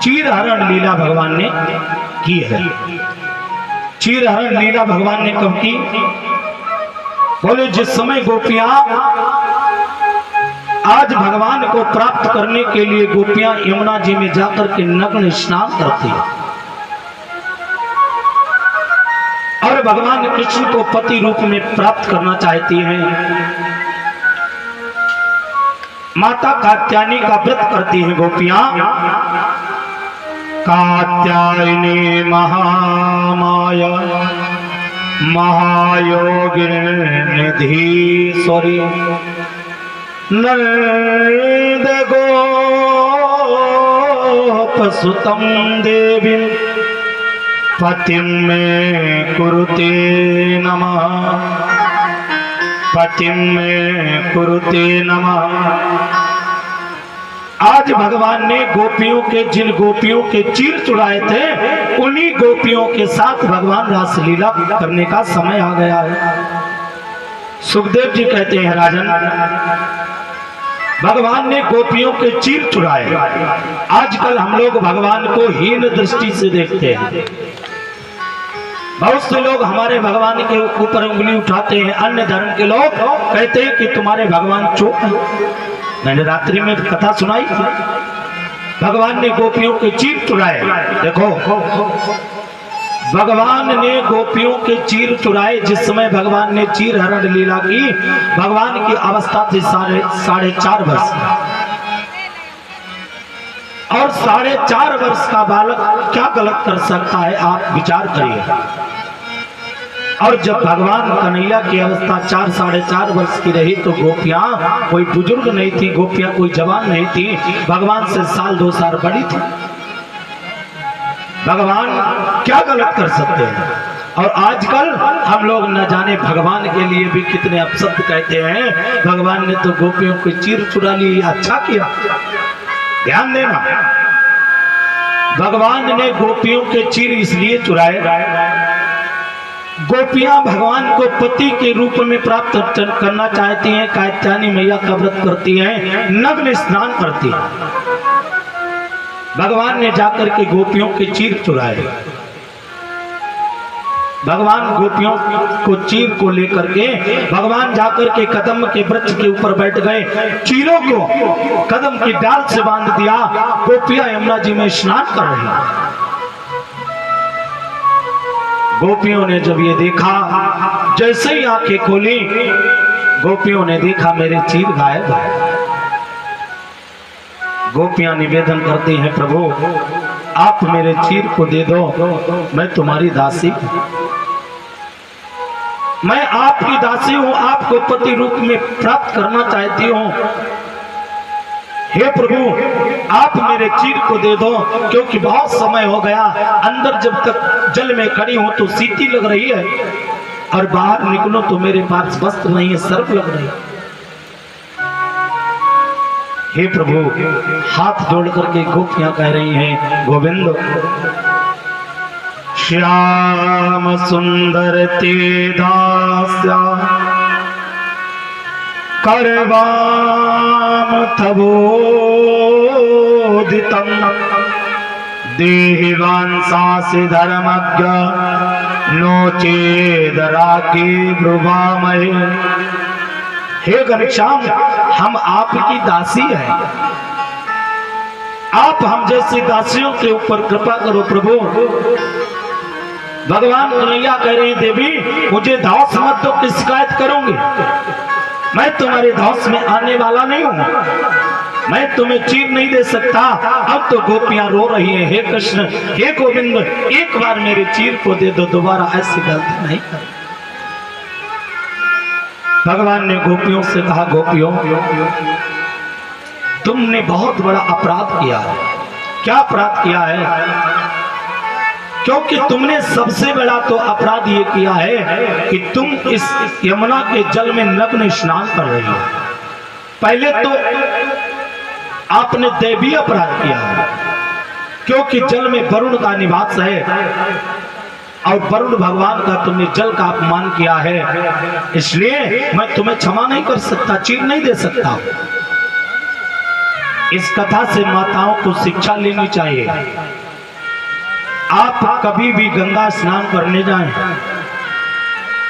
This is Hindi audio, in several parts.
चीरहरण लीला भगवान ने की है। चीरहरण लीला भगवान ने कब की? बोले जिस समय गोपियां आज भगवान को प्राप्त करने के लिए गोपियां यमुना जी में जाकर के नग्न स्नान करती है और भगवान कृष्ण को पति रूप में प्राप्त करना चाहती हैं। माता कात्यायनी का व्रत करती हैं गोपियां। कात्यायनी महामाया महायोगिनीधीश्वरी नंद गोपसुतं देवी पतिं मे कुरुते नमः, पतिं मे कुरुते नमः। आज भगवान ने गोपियों के जिन गोपियों के चीर चुराए थे उन्हीं गोपियों के साथ भगवान रासलीला करने का समय आ गया है। सुखदेव जी कहते हैं राजन, भगवान ने गोपियों के चीर चुराए। आजकल हम लोग भगवान को हीन दृष्टि से देखते हैं। बहुत से लोग हमारे भगवान के ऊपर उंगली उठाते हैं। अन्य धर्म के लोग कहते हैं कि तुम्हारे भगवान चोर हैं। मैंने रात्रि में कथा सुनाई, भगवान ने गोपियों के चीर चुराए। देखो, भगवान ने गोपियों के चीर चुराए। जिस समय भगवान ने चीर हरण लीला की, भगवान की अवस्था थी 4.5 वर्ष और 4.5 वर्ष का बालक क्या गलत कर सकता है, आप विचार करिए। और जब भगवान कन्हैया की अवस्था 4-4.5 वर्ष की रही तो गोपियां कोई बुजुर्ग नहीं थी, गोपियां कोई जवान नहीं थी, भगवान से 1-2 साल बड़ी थी। भगवान क्या गलत कर सकते हैं? और आजकल हम लोग न जाने भगवान के लिए भी कितने अपशब्द कहते हैं। भगवान ने तो गोपियों को चीर चुरा ली, अच्छा किया। ध्यान देना, भगवान ने गोपियों के चीर इसलिए चुराए, गोपियां भगवान को पति के रूप में प्राप्त करना चाहती हैं। कात्यायनी मैया का व्रत करती हैं, नग्न स्नान करती हैं। भगवान ने जाकर के गोपियों के चीर चुराए। भगवान गोपियों को चीर को लेकर के भगवान जाकर के कदम के वृक्ष के ऊपर बैठ गए। चीरों को कदम की डाल से बांध दिया। गोपियां यमुना जी में स्नान कर रही हैं। गोपियों ने जब ये देखा, जैसे ही आंखें खोली, गोपियों ने देखा मेरे चीर गायब है। गोपियां निवेदन करती हैं, प्रभु आप मेरे चीर को दे दो, मैं तुम्हारी दासी, मैं आपकी दासी हूं, आपको पति रूप में प्राप्त करना चाहती हूं। हे प्रभु आप मेरे चीर को दे दो, क्योंकि बहुत समय हो गया, अंदर जब तक जल में खड़ी हूं तो सीटी लग रही है और बाहर निकलो तो मेरे पास वस्त्र नहीं है, सर्प लग रही है। हे प्रभु, हाथ जोड़ करके गोपियां कह रही हैं, गोविंद श्याम सुंदर ते दास्या करवाम तबोदितं देहिवांसासि धर्मज्ञ नो चेदराके ब्रुवामहे। हे घनश्याम, हम आपकी दासी हैं, आप हम जैसी दासियों के ऊपर कृपा करो प्रभु। भगवान कन्हैया कह रहे हैं, देवी मुझे धौस मत दो कि शिकायत करूंगी, मैं तुम्हारे धौस में आने वाला नहीं हूं, मैं तुम्हें चीर नहीं दे सकता। अब तो गोपियां रो रही हैं, हे कृष्ण, हे गोविंद, एक बार मेरे चीर को दे दो, दोबारा ऐसी गलती नहीं कर। भगवान ने गोपियों से कहा, गोपियों तुमने बहुत बड़ा अपराध किया है। क्या अपराध किया है? क्योंकि तुमने सबसे बड़ा तो अपराध ये किया है कि तुम इस यमुना के जल में नग्न स्नान कर रही हो। पहले तो आपने दैवीय अपराध किया है, क्योंकि जल में वरुण का निवास है और वरुण भगवान का तुमने जल का अपमान किया है, इसलिए मैं तुम्हें क्षमा नहीं कर सकता, चीर नहीं दे सकता। इस कथा से माताओं को शिक्षा लेनी चाहिए। आप कभी भी गंगा स्नान करने जाएं,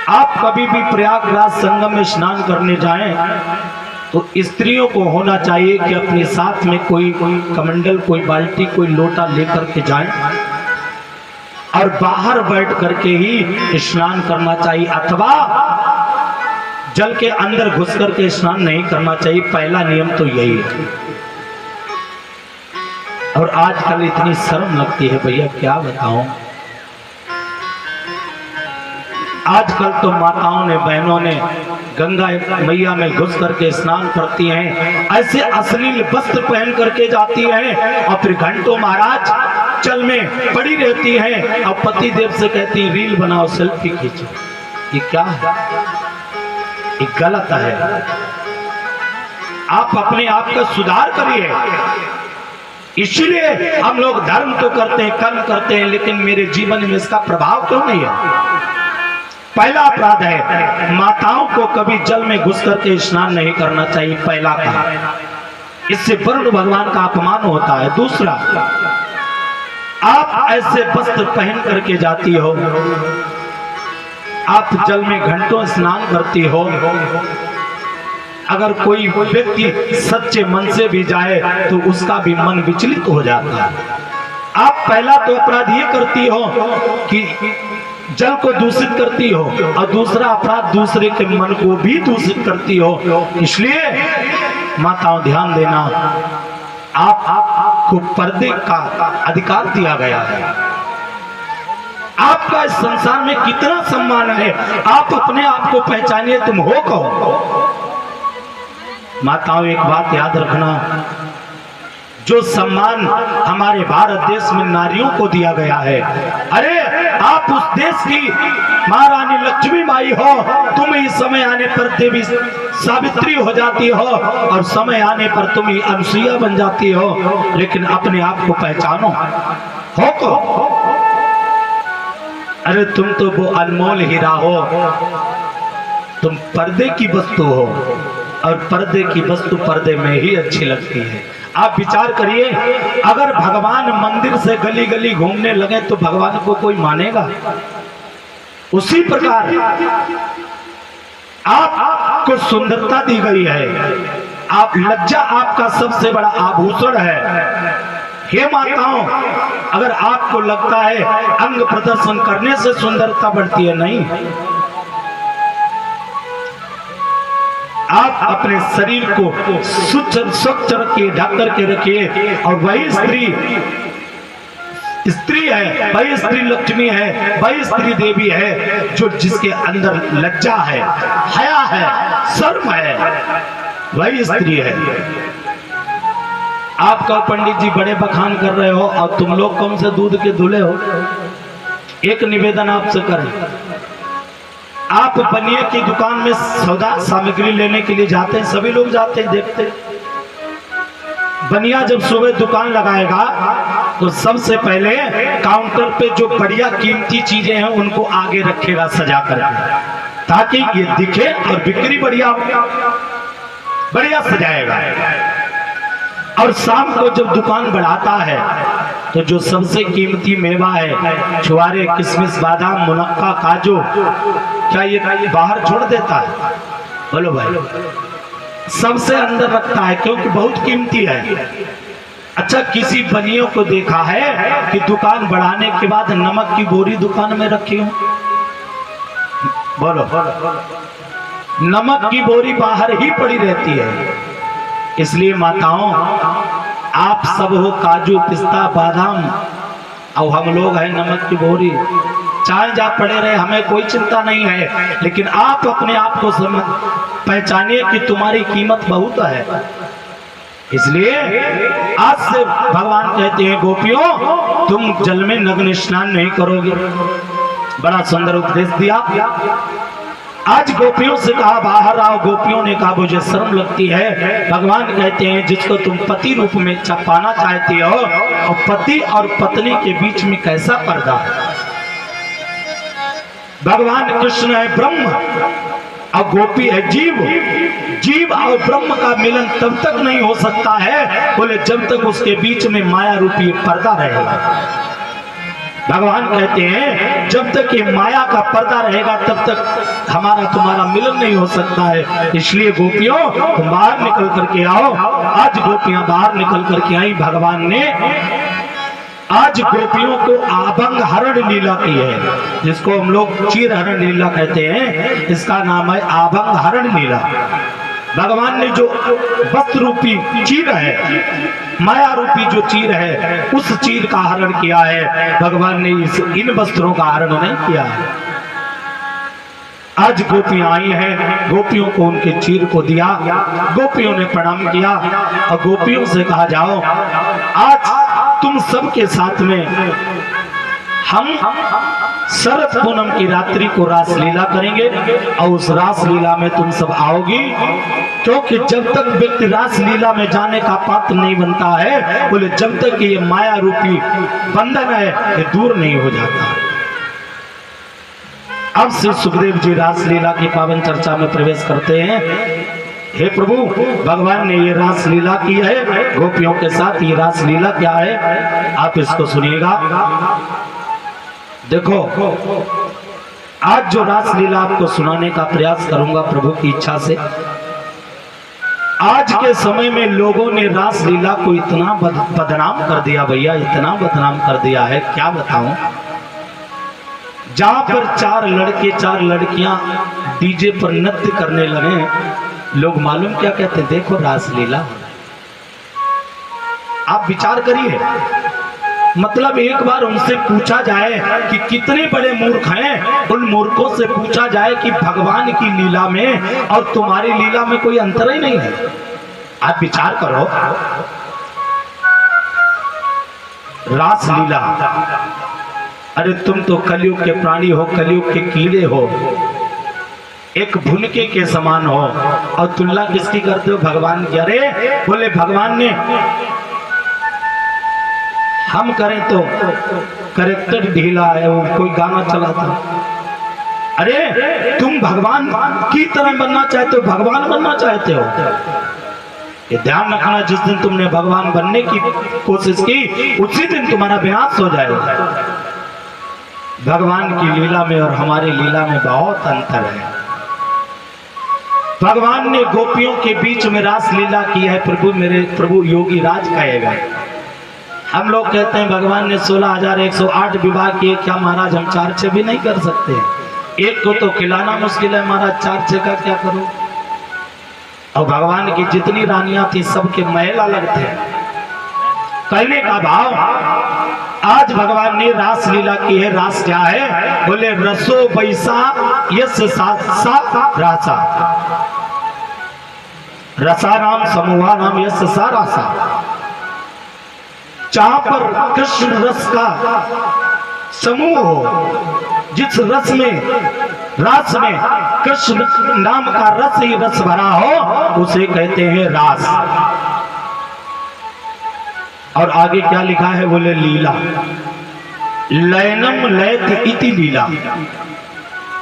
आप कभी भी प्रयागराज संगम में स्नान करने जाएं, तो स्त्रियों को होना चाहिए कि अपने साथ में कोई कमंडल, कोई बाल्टी, कोई लोटा लेकर के जाएं और बाहर बैठ करके ही स्नान करना चाहिए, अथवा जल के अंदर घुस करके स्नान नहीं करना चाहिए। पहला नियम तो यही है। और आजकल इतनी शर्म लगती है भैया, क्या बताऊं। आजकल तो माताओं ने, बहनों ने गंगा मैया में घुस करके स्नान करती हैं, ऐसे अश्लील वस्त्र पहन करके जाती हैं और फिर घंटों महाराज जल में पड़ी रहती हैं और पति देव से कहती हैं रील बनाओ, सेल्फी खींचो। ये क्या है? ये गलत है। आप अपने आप का सुधार करिए। इसलिए हम लोग धर्म तो करते हैं, कर्म करते हैं, लेकिन मेरे जीवन में इसका प्रभाव क्यों नहीं है? पहला अपराध है, माताओं को कभी जल में घुस करके स्नान नहीं करना चाहिए। पहला का, इससे वरुण भगवान का अपमान होता है। दूसरा, आप ऐसे वस्त्र पहन करके जाती हो, आप जल में घंटों स्नान करती हो, अगर कोई व्यक्ति सच्चे मन से भी जाए तो उसका भी मन विचलित हो जाता है। आप पहला तो अपराध ये करती हो कि जल को दूषित करती हो, और दूसरा अपराध दूसरे के मन को भी दूषित करती हो। इसलिए माताओं ध्यान देना, आपको पर्दे का अधिकार दिया गया है। आपका इस संसार में कितना सम्मान है, आप अपने आप को पहचानिए, तुम हो कौन। माताओं एक बात याद रखना, जो सम्मान हमारे भारत देश में नारियों को दिया गया है, अरे आप उस देश की महारानी लक्ष्मी बाई हो, तुम ही समय आने पर देवी सावित्री हो जाती हो और समय आने पर तुम ही अनुसुईया बन जाती हो, लेकिन अपने आप को पहचानो, हो को। अरे तुम तो वो अनमोल हीरा हो, तुम पर्दे की वस्तु हो, और पर्दे की वस्तु पर्दे में ही अच्छी लगती है। आप विचार करिए, अगर भगवान मंदिर से गली गली घूमने लगे तो भगवान को कोई मानेगा? उसी प्रकार आपको सुंदरता दी गई है, आप लज्जा आपका सबसे बड़ा आभूषण है। हे माताओं, अगर आपको लगता है अंग प्रदर्शन करने से सुंदरता बढ़ती है, नहीं, आप अपने शरीर को स्वच्छ रखिए, ढक करके रखिए। और वही स्त्री है, वही स्त्री लक्ष्मी है, वही स्त्री देवी है जो जिसके अंदर लज्जा है, हया है, शर्म है, वही स्त्री है। आप कहो पंडित जी बड़े बखान कर रहे हो और तुम लोग कौन से दूध के धुले हो। एक निवेदन आपसे करें, आप बनिए की दुकान में सौदा सामग्री लेने के लिए जाते हैं, सभी लोग जाते हैं, देखते हैं। बनिया जब सुबह दुकान लगाएगा तो सबसे पहले काउंटर पे जो बढ़िया कीमती चीजें हैं उनको आगे रखेगा सजा कर, ताकि ये दिखे और बिक्री बढ़िया बढ़िया सजाएगा। और शाम को जब दुकान बढ़ाता है तो जो सबसे कीमती मेवा है, छुआरे, किशमिश, बादाम, मुनक्का, काजू, क्या ये बाहर छोड़ देता है? बोलो भाई, सबसे अंदर रखता है क्योंकि बहुत कीमती है। अच्छा, किसी बनियों को देखा है कि दुकान बढ़ाने के बाद नमक की बोरी दुकान में रखी हो? बोलो, नमक की बोरी बाहर ही पड़ी रहती है। इसलिए माताओं, आप सब हो काजू, पिस्ता, बादाम, और हम लोग हैं नमक की बोरी। चाहे जा पड़े रहे, हमें कोई चिंता नहीं है, लेकिन आप अपने आप को पहचानिए कि तुम्हारी कीमत बहुत है। इसलिए आज से भगवान कहते हैं, गोपियों तुम जल में नग्न स्नान नहीं करोगे। बड़ा सुंदर उपदेश दिया। आज गोपियों से कहा बाहर आओ, गोपियों ने कहा मुझे शर्म लगती है। भगवान कहते हैं जिसको तुम पति रूप में पाना चाहती हो, और पति और पत्नी के बीच में कैसा पर्दा है। भगवान कृष्ण है ब्रह्म और गोपी है जीव। जीव और ब्रह्म का मिलन तब तक नहीं हो सकता है बोले जब तक उसके बीच में माया रूपी पर्दा रहेगा। भगवान कहते हैं जब तक ये माया का पर्दा रहेगा तब तक हमारा तुम्हारा मिलन नहीं हो सकता है। इसलिए गोपियों तुम बाहर निकल करके आओ। आज गोपियां बाहर निकल करके आई। भगवान ने आज गोपियों को आभंग हरण लीला की है, जिसको हम लोग चीर हरण लीला कहते हैं। इसका नाम है आभंग हरण लीला। भगवान ने जो वस्त्र रूपी चीर है, माया रूपी जो चीर है, उस चीर का हरण किया है। भगवान ने इन वस्त्रों का हरण नहीं किया है। आज गोपियां आई हैं, गोपियों को उनके चीर को दिया, गोपियों ने प्रणाम किया और गोपियों से कहा जाओ आज तुम सबके साथ में हम शरद पूनम की रात्रि को रास लीला करेंगे और उस रास लीला में तुम सब आओगी, क्योंकि जब तक व्यक्ति रास लीला में जाने का पात्र नहीं बनता है बोले जब तक ये माया रूपी बंधन है ये दूर नहीं हो जाता। अब श्री सुखदेव जी रास लीला की पावन चर्चा में प्रवेश करते हैं। हे प्रभु, भगवान ने ये रास लीला की है गोपियों के साथ। ये रास लीला क्या है आप इसको सुनिएगा। देखो, आज जो रास लीला आपको सुनाने का प्रयास करूंगा प्रभु की इच्छा से। आज के समय में लोगों ने रास लीला को इतना बदनाम कर दिया भैया, इतना बदनाम कर दिया है क्या बताऊं। जहां पर 4 लड़के 4 लड़कियां डीजे पर नृत्य करने लगे, लोग मालूम क्या कहते, देखो रास लीला। आप विचार करिए, मतलब एक बार उनसे पूछा जाए कि कितने बड़े मूर्ख हैं, उन मूर्खों से पूछा जाए कि भगवान की लीला में और तुम्हारी लीला में कोई अंतर ही नहीं है। आप विचार करो, रास लीला, अरे तुम तो कलयुग के प्राणी हो, कलयुग के कीड़े हो, एक भुनके के समान हो और तुलना किसकी करते हो, भगवान की। अरे बोले भगवान ने, हम करें तो करेक्टर ढीला है, वो कोई गाना चला था। अरे तुम भगवान की तरह बनना चाहते हो, भगवान बनना चाहते हो, ये ध्यान रखना। जिस दिन तुमने भगवान बनने की कोशिश की उसी दिन तुम्हारा विनाश हो जाएगा। भगवान की लीला में और हमारी लीला में बहुत अंतर है। भगवान ने गोपियों के बीच में रास लीला की है। प्रभु मेरे प्रभु योगी राज कहेगा। हम लोग कहते हैं भगवान ने 16,108 विवाह किए, क्या महाराज हम 4-6 भी नहीं कर सकते? एक को तो खिलाना मुश्किल है महाराज, 4-6 का क्या करूं? और भगवान की जितनी रानियां थी सबके महल अलग थे। कहने का भाव, आज भगवान ने रास लीला की है। रास क्या है बोले, रसो बैसा यस सा रासा, रसा नाम समूहा नाम यस सा रासा। जहां पर कृष्ण रस का समूह हो, जिस रस में रास में कृष्ण नाम का रस ही रस भरा हो, उसे कहते हैं रास। और आगे क्या लिखा है बोले, लीला लयनम लयत इति लीला।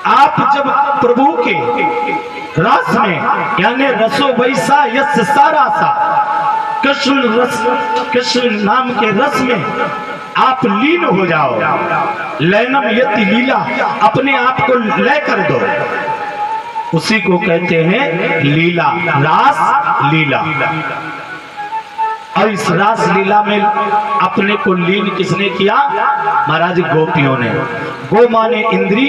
आप जब प्रभु के रस में यानी रसो वैसा यस सारासा, कृष्ण नाम के रस में आप लीन हो जाओ, लयनम यति लीला, अपने आप को लय कर दो, उसी को कहते हैं लीला, रास लीला। और इस रास लीला में अपने को लीन किसने किया महाराज? गोपियों ने। गो माने इंद्री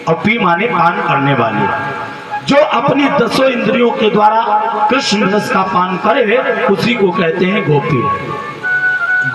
और पी माने पान करने वाली। जो अपनी 10 इंद्रियों के द्वारा कृष्ण रस का पान करे उसी को कहते हैं गोपी।